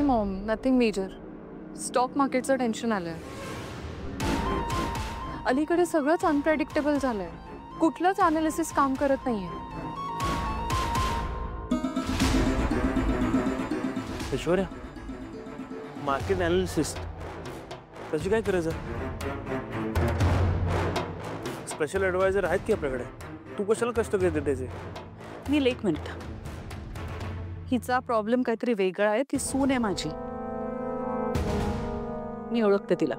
Maugham, nothing major. Stock मार्केटचं tension आलंय. अलीकडे सगळंच अनप्रेडिक्टेबल झालंय. कुठलंच अनालिसिस काम करत नाहीये. ऐश्वर्या, मार्केट अनालिसिस त्याची काय गरज आहे? स्पेशल ॲडवायझर आहेत की आपल्याकडे. तू कशाला कष्ट घेते त्याचे? नील, एक मिनिट. हिचा प्रॉब्लेम काहीतरी वेगळा आहे. ती सून आहे माझी. मी ओळखते तिला.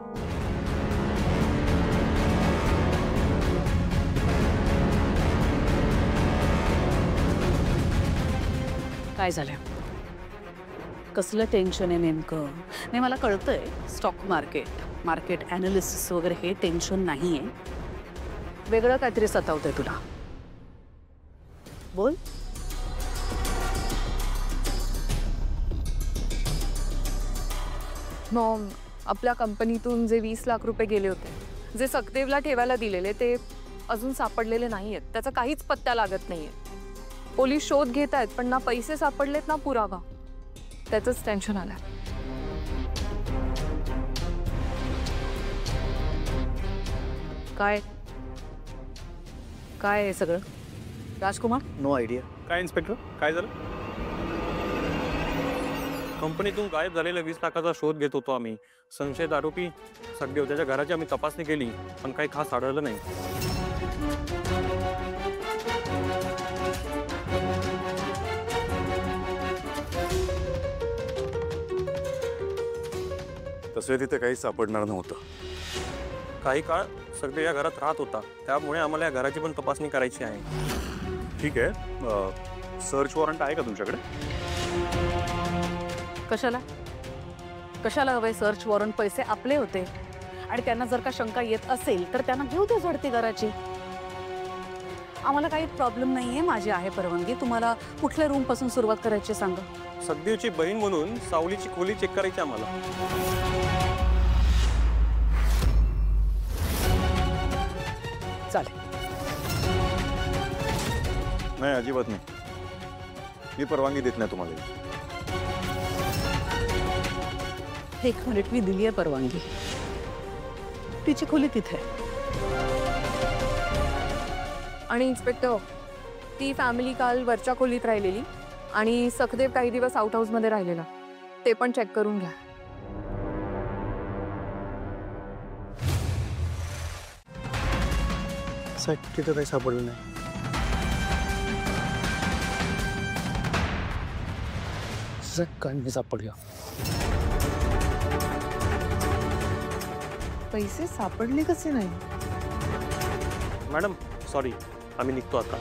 काय झालं? कसलं टेन्शन आहे नेमकं? नाही, मला कळतंय स्टॉक मार्केट ॲनालिसिस वगैरे हे टेन्शन नाहीये. वेगळं काहीतरी सतावतंय तुला. बोल. मॉम, आपल्या कंपनीतून जे 20 लाख रुपये गेले होते, जे सखदेवला ठेवायला दिलेले, ते अजून सापडलेले नाहीयेत. त्याचा काहीच पत्ता लागत नाहीये. पोलीस शोध घेत आहेत, पण ना पैसे सापडलेत ना पुरावा. त्याचंच टेन्शन आलंय. काय काय आहे सगळं? राजकुमार, नो आयडिया. काय इन्स्पेक्टर, काय झालं? कंपनीतून गायब झालेल्या 20 लाखाचा शोध घेत होतो आम्ही. संशयित आरोपी सखदेव, त्याच्या घराची आम्ही तपासणी केली, पण काही खास आढळलं नाही. तसे तिथे काही सापडणार नव्हतं. काही काळ सखदेव या घरात राहत होता, त्यामुळे आम्हाला या घराची पण तपासणी करायची आहे. ठीक आहे. सर्च वॉरंट आहे का तुमच्याकडे? कशाला हवंय सर्च वॉरंट? पैसे आपले होते आणि त्यांना जर का शंका येत असेल तर त्यांना घेऊ दे झडती घराची. आम्हाला काही प्रॉब्लेम नाहीये. माझी आहे परवानगी. तुम्हाला कुठल्या रूम पासून सुरुवात करायची सांगा. सखदेवची बहीण म्हणून सावलीची खोली चेक करायची आम्हाला. चालेल. नाही, अजिबात नाही. मी परवानगी देत नाही तुम्हाला. एक मिनिट, मी दिली आहे परवानगी. तिची खोली तिथे. आणि इन्स्पेक्टर, ती फॅमिली काल वरच्या खोलीत राहिलेली आणि सखदेव काही दिवस आउट हाऊसमध्ये राहिलेला. ते पण चेक करून घ्या. तिथं काही सापडलं नाही. काय सापडलं? पैसे सापडले कसे नाही? मॅडम, सॉरी, आम्ही निघतो आता.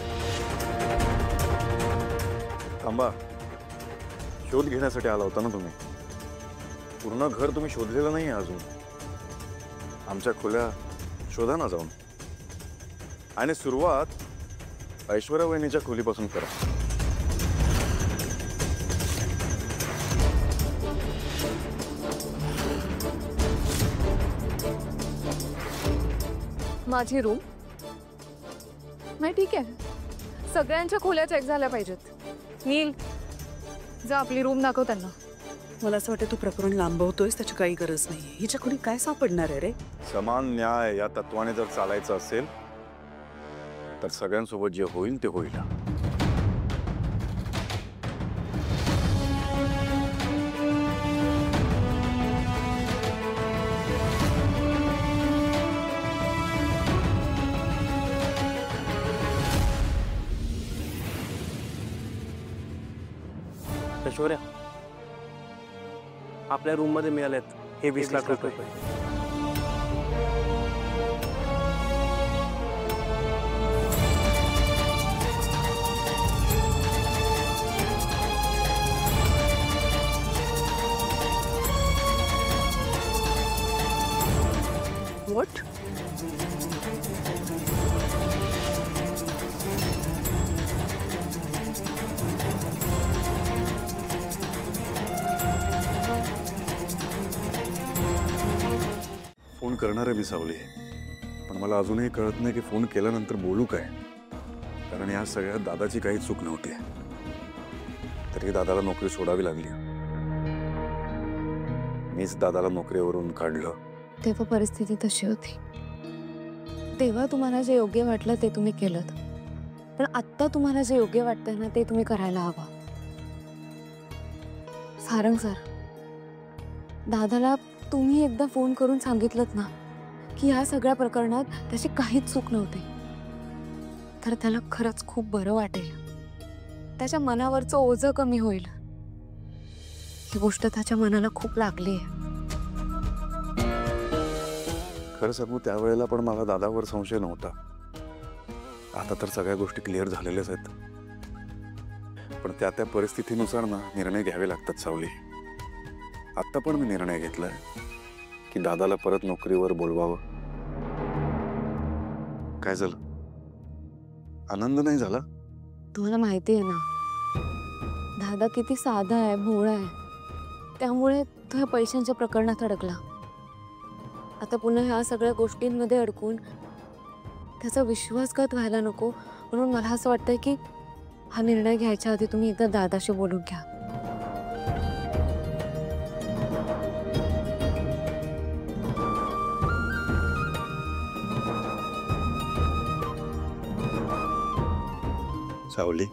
थांबा. शोध घेण्यासाठी आला होता ना तुम्ही? पूर्ण घर तुम्ही शोधलेलं नाही अजून. आमच्या खोल्या शोधा ना जाऊन. आणि सुरुवात ऐश्वर्या वहिनीच्या खोलीपासून करा. माझी रूम नाही, ठीक आहे. सगळ्यांच्या खोल्या चेक झाल्या पाहिजेत. नील, जा आपली रूम दाखव त्यांना. मला असं वाटतं तू प्रकरण लांबवतोयस. त्याची काही गरज नाही. हिच्या खोलीत काय सापडणार आहे रे? समान न्याय या तत्वाने जर चालायचं असेल तर सगळ्यांसोबत जे होईल ते होईल. ऐश्वर्या, आपल्या रूम मध्ये मिळालेत हे 20 लाख रुपये. व्हॉट? फोन करणार आहे मी सावली, पण मला अजूनही कळत नाही की फोन केल्यानंतर बोलू काय. कारण या सगळ्यात दादाची काही चूक नव्हती, तरी दादाला नोकरी सोडावी लागली. मीच दादाला नोकरीवरून काढलं. तेव्हा परिस्थिती तशी होती. तेव्हा तुम्हाला जे योग्य वाटलं ते तुम्ही केलं, पण आत्ता तुम्हाला जे योग्य वाटतंय ना ते तुम्ही करायला हवं. सारंग सर, दादाला तुम्ही एकदा फोन करून सांगितलंत ना की या सगळ्या प्रकरणात त्याची काहीच चूक नव्हती, तर त्याला खरंच खूप बरं वाटेल. त्याच्या मनावरचं ओझं कमी होईल. ही गोष्ट त्याच्या मनाला खूप लागली आहे. खरं सांगू, त्यावेळेला पण मला दादावर संशय नव्हता. आता तर सगळ्या गोष्टी क्लिअर झालेल्याच आहेत. पण त्या त्या परिस्थितीनुसार ना निर्णय घ्यावे लागतात सावली. आत्ता पण मी निर्णय घेतलाय की दादाला परत नोकरीवर बोलवावं. काय झालं? आनंद नाही झाला? तुम्हाला माहिती आहे ना दादा किती साधा आहे, भोळा आहे, त्यामुळे तो ह्या पैशांच्या प्रकरणात अडकला. आता पुन्हा ह्या सगळ्या गोष्टींमध्ये अडकून त्याचा विश्वासघात व्हायला नको, म्हणून मला असं वाटतंय की हा निर्णय घ्यायच्या आधी तुम्ही एकदा दादाशी बोलून घ्या. सावली,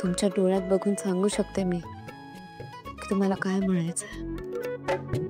तुमच्या डोळ्यात बघून सांगू शकते मी की तुम्हाला काय म्हणायचंय.